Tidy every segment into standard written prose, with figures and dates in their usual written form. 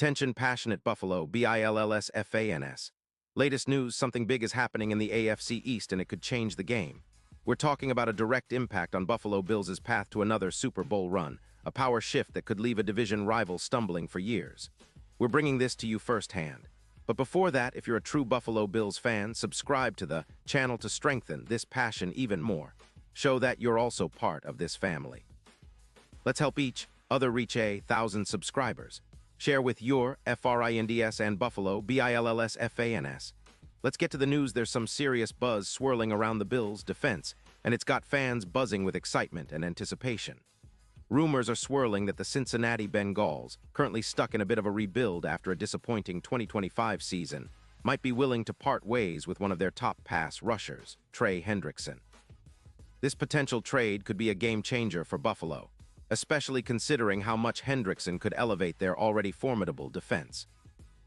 Attention passionate Buffalo, BILLSFANS. Latest news, something big is happening in the AFC East and it could change the game. We're talking about a direct impact on Buffalo Bills' path to another Super Bowl run, a power shift that could leave a division rival stumbling for years. We're bringing this to you firsthand. But before that, if you're a true Buffalo Bills fan, subscribe to the channel to strengthen this passion even more. Show that you're also part of this family. Let's help each other reach 1,000 subscribers. Share with your FRINDS and Buffalo, BILLSFANS. Let's get to the news. There's some serious buzz swirling around the Bills' defense, and it's got fans buzzing with excitement and anticipation. Rumors are swirling that the Cincinnati Bengals, currently stuck in a bit of a rebuild after a disappointing 2025 season, might be willing to part ways with one of their top pass rushers, Trey Hendrickson. This potential trade could be a game-changer for Buffalo, especially considering how much Hendrickson could elevate their already formidable defense.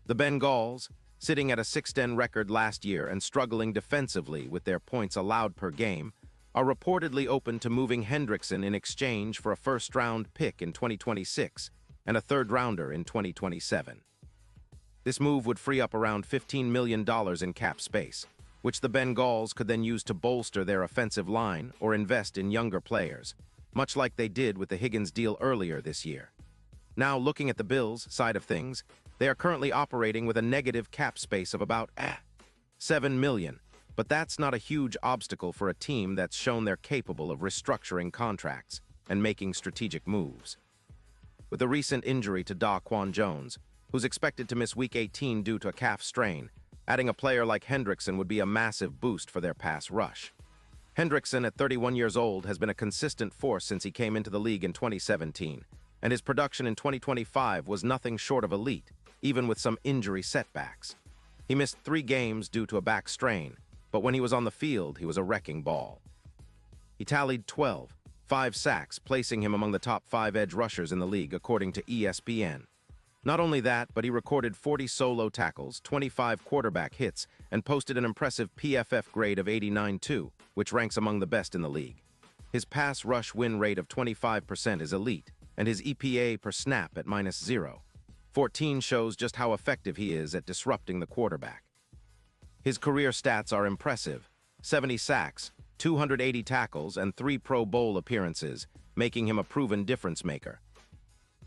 The Bengals, sitting at a 6-10 record last year and struggling defensively with their points allowed per game, are reportedly open to moving Hendrickson in exchange for a first-round pick in 2026 and a third-rounder in 2027. This move would free up around $15 million in cap space, which the Bengals could then use to bolster their offensive line or invest in younger players, much like they did with the Higgins deal earlier this year. Now, looking at the Bills' side of things, they are currently operating with a negative cap space of about $7 million, but that's not a huge obstacle for a team that's shown they're capable of restructuring contracts and making strategic moves. With a recent injury to Daquan Jones, who's expected to miss Week 18 due to a calf strain, adding a player like Hendrickson would be a massive boost for their pass rush. Hendrickson, at 31 years old, has been a consistent force since he came into the league in 2017, and his production in 2025 was nothing short of elite, even with some injury setbacks. He missed 3 games due to a back strain, but when he was on the field, he was a wrecking ball. He tallied 5 sacks, placing him among the top 5 edge rushers in the league, according to ESPN. Not only that, but he recorded 40 solo tackles, 25 quarterback hits, and posted an impressive PFF grade of 89.2, which ranks among the best in the league. His pass rush win rate of 25% is elite, and his EPA per snap at -0.14 shows just how effective he is at disrupting the quarterback. His career stats are impressive: 70 sacks, 280 tackles, and 3 Pro Bowl appearances, making him a proven difference maker.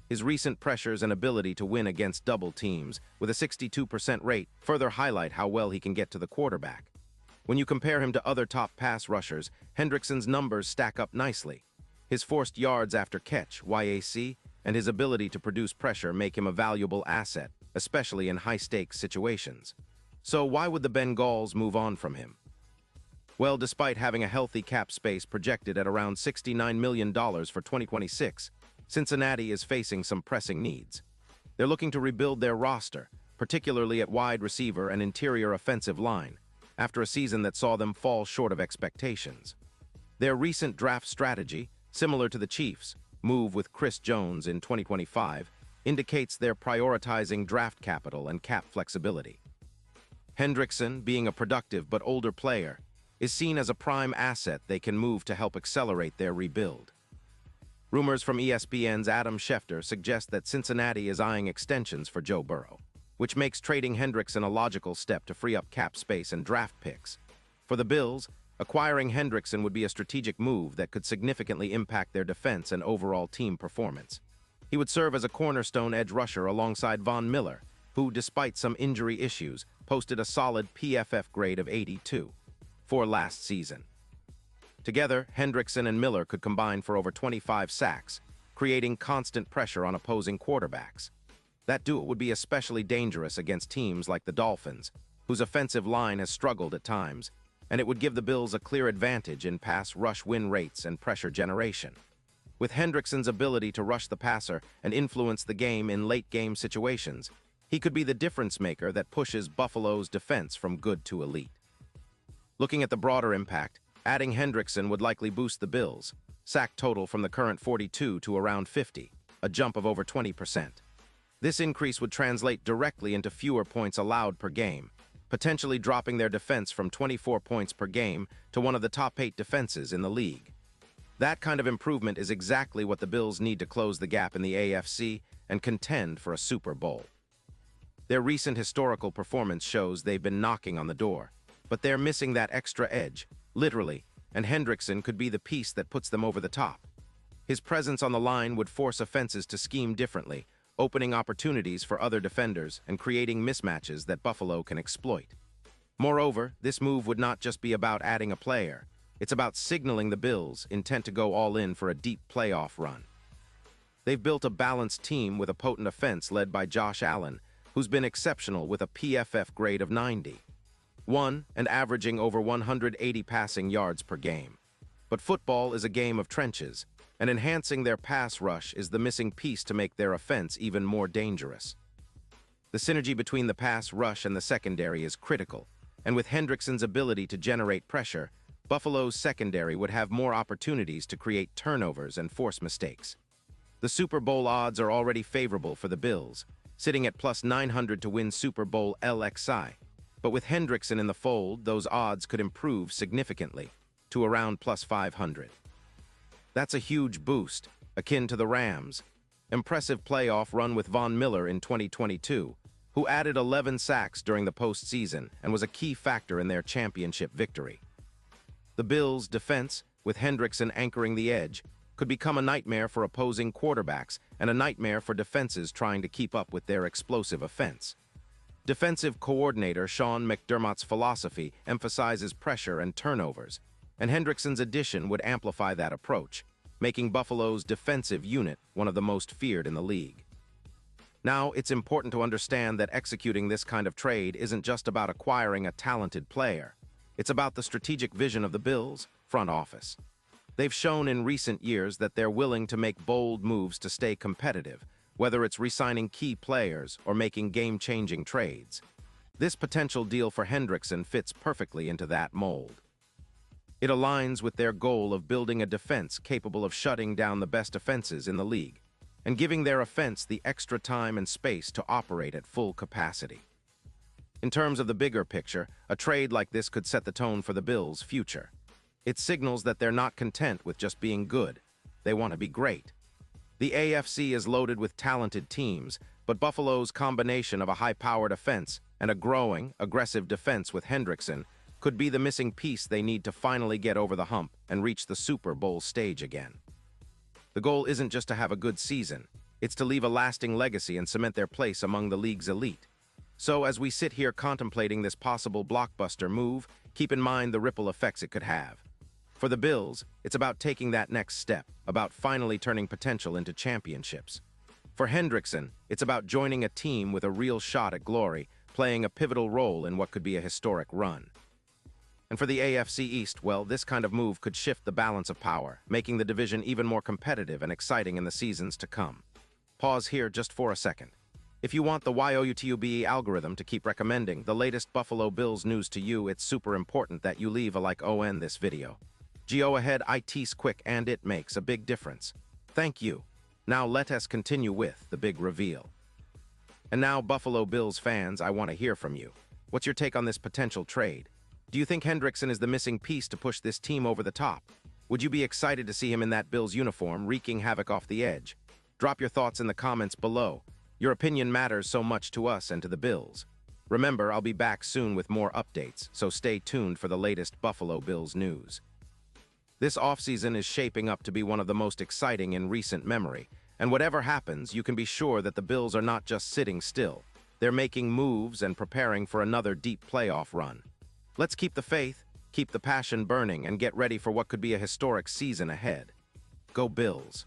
His recent pressures and ability to win against double teams with a 62% rate further highlight how well he can get to the quarterback. When you compare him to other top pass rushers, Hendrickson's numbers stack up nicely. His forced yards after catch, YAC, and his ability to produce pressure make him a valuable asset, especially in high-stakes situations. So why would the Bengals move on from him? Well, despite having a healthy cap space projected at around $69 million for 2026, Cincinnati is facing some pressing needs. They're looking to rebuild their roster, particularly at wide receiver and interior offensive line, after a season that saw them fall short of expectations. Their recent draft strategy, similar to the Chiefs' move with Chris Jones in 2025, indicates they're prioritizing draft capital and cap flexibility. Hendrickson, being a productive but older player, is seen as a prime asset they can move to help accelerate their rebuild. Rumors from ESPN's Adam Schefter suggest that Cincinnati is eyeing extensions for Joe Burrow, which makes trading Hendrickson a logical step to free up cap space and draft picks. For the Bills, acquiring Hendrickson would be a strategic move that could significantly impact their defense and overall team performance. He would serve as a cornerstone edge rusher alongside Von Miller, who, despite some injury issues, posted a solid PFF grade of 82 for last season. Together, Hendrickson and Miller could combine for over 25 sacks, creating constant pressure on opposing quarterbacks. That duo would be especially dangerous against teams like the Dolphins, whose offensive line has struggled at times, and it would give the Bills a clear advantage in pass rush win rates and pressure generation. With Hendrickson's ability to rush the passer and influence the game in late-game situations, he could be the difference maker that pushes Buffalo's defense from good to elite. Looking at the broader impact, adding Hendrickson would likely boost the Bills' sack total from the current 42 to around 50, a jump of over 20%. This increase would translate directly into fewer points allowed per game, potentially dropping their defense from 24 points per game to one of the top 8 defenses in the league. That kind of improvement is exactly what the Bills need to close the gap in the AFC and contend for a Super Bowl. Their recent historical performance shows they've been knocking on the door, but they're missing that extra edge, literally, and Hendrickson could be the piece that puts them over the top. His presence on the line would force offenses to scheme differently, opening opportunities for other defenders and creating mismatches that Buffalo can exploit. Moreover, this move would not just be about adding a player. It's about signaling the Bills' intent to go all in for a deep playoff run. They've built a balanced team with a potent offense led by Josh Allen, who's been exceptional with a PFF grade of 91 and averaging over 180 passing yards per game. But football is a game of trenches, and enhancing their pass rush is the missing piece to make their offense even more dangerous. The synergy between the pass rush and the secondary is critical, and with Hendrickson's ability to generate pressure, Buffalo's secondary would have more opportunities to create turnovers and force mistakes. The Super Bowl odds are already favorable for the Bills, sitting at plus 900 to win Super Bowl LXI. But with Hendrickson in the fold, those odds could improve significantly, to around plus 500. That's a huge boost, akin to the Rams' impressive playoff run with Von Miller in 2022, who added 11 sacks during the postseason and was a key factor in their championship victory. The Bills' defense, with Hendrickson anchoring the edge, could become a nightmare for opposing quarterbacks and a nightmare for defenses trying to keep up with their explosive offense. Defensive coordinator Sean McDermott's philosophy emphasizes pressure and turnovers, and Hendrickson's addition would amplify that approach, making Buffalo's defensive unit one of the most feared in the league. Now, it's important to understand that executing this kind of trade isn't just about acquiring a talented player. It's about the strategic vision of the Bills' front office. They've shown in recent years that they're willing to make bold moves to stay competitive, whether it's re-signing key players or making game-changing trades. This potential deal for Hendrickson fits perfectly into that mold. It aligns with their goal of building a defense capable of shutting down the best offenses in the league and giving their offense the extra time and space to operate at full capacity. In terms of the bigger picture, a trade like this could set the tone for the Bills' future. It signals that they're not content with just being good. They want to be great. The AFC is loaded with talented teams, but Buffalo's combination of a high-powered offense and a growing, aggressive defense with Hendrickson could be the missing piece they need to finally get over the hump and reach the Super Bowl stage again. The goal isn't just to have a good season, it's to leave a lasting legacy and cement their place among the league's elite. So as we sit here contemplating this possible blockbuster move, keep in mind the ripple effects it could have. For the Bills, it's about taking that next step, about finally turning potential into championships. For Hendrickson, it's about joining a team with a real shot at glory, playing a pivotal role in what could be a historic run. And for the AFC East, well, this kind of move could shift the balance of power, making the division even more competitive and exciting in the seasons to come. Pause here just for a second. If you want the YOUTUBE algorithm to keep recommending the latest Buffalo Bills news to you, it's super important that you leave a like on this video. Go ahead, it's quick and it makes a big difference. Thank you. Now let us continue with the big reveal. And now, Buffalo Bills fans, I want to hear from you. What's your take on this potential trade? Do you think Hendrickson is the missing piece to push this team over the top? Would you be excited to see him in that Bills uniform, wreaking havoc off the edge? Drop your thoughts in the comments below. Your opinion matters so much to us and to the Bills. Remember, I'll be back soon with more updates, so stay tuned for the latest Buffalo Bills news. This offseason is shaping up to be one of the most exciting in recent memory, and whatever happens, you can be sure that the Bills are not just sitting still. They're making moves and preparing for another deep playoff run. Let's keep the faith, keep the passion burning, and get ready for what could be a historic season ahead. Go Bills!